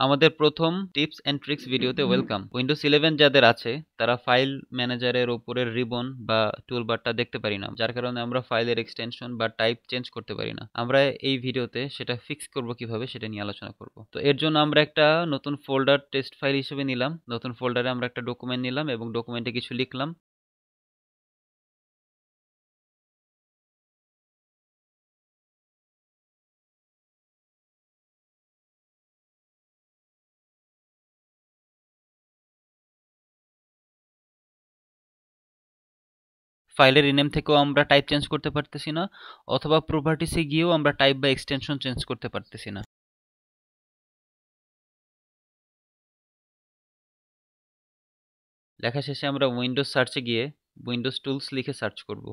আমাদের প্রথম tips and tricks ভিডিওতে ওয়েলকাম। উইন্ডোজ 11 যাদের আছে তারা ফাইল ম্যানেজারের উপরের রিবন বা টুলবারটা দেখতে পারি না, যার কারণে আমরা ফাইলের এক্সটেনশন বা টাইপ চেঞ্জ করতে পারি না। আমরা এই ভিডিওতে সেটা ফিক্স করব কিভাবে সেটা নিয়ে আলোচনা করব। তো এর জন্য আমরা একটা নতুন ফোল্ডার টেস্ট ফাইল হিসেবে নিলাম। নতুন ফোল্ডারে আমরা একটা ডকুমেন্ট নিলাম এবং ডকুমেন্টে কিছু লিখলাম। ফাইলের রিনেম থেকেও আমরা টাইপ চেঞ্জ করতে পারতেছি না, অথবা প্রপার্টিসে গিয়েও আমরা টাইপ বা এক্সটেনশন চেঞ্জ করতে পারতেছি না। লেখা শেষে আমরা উইন্ডোজ সার্চে গিয়ে উইন্ডোজ টুলস লিখে সার্চ করব।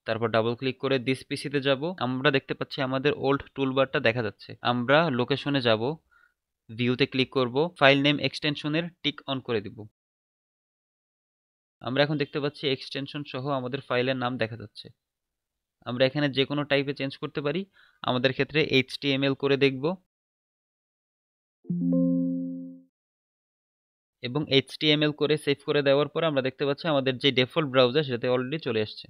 তারপর ডাবল ক্লিক করে দিস পিসিতে যাব। আমরা দেখতে পাচ্ছি আমাদের ওল্ড টুলবারটা দেখা যাচ্ছে। আমরা লোকেশনে যাব, ভিউতে ক্লিক করব, ফাইল নেম এক্সটেনশনের টিক অন করে দিব। আমরা এখন দেখতে পাচ্ছি এক্সটেনশন সহ আমাদের ফাইলের নাম দেখা যাচ্ছে। আমরা এখানে যে কোনো টাইপে চেঞ্জ করতে পারি। আমাদের ক্ষেত্রে HTML করে দেখব এবং HTML করে সেভ করে দেওয়ার পর আমরা দেখতে পাচ্ছি আমাদের যে ডিফল্ট ব্রাউজার সেটাতে অলরেডি চলে আসছে।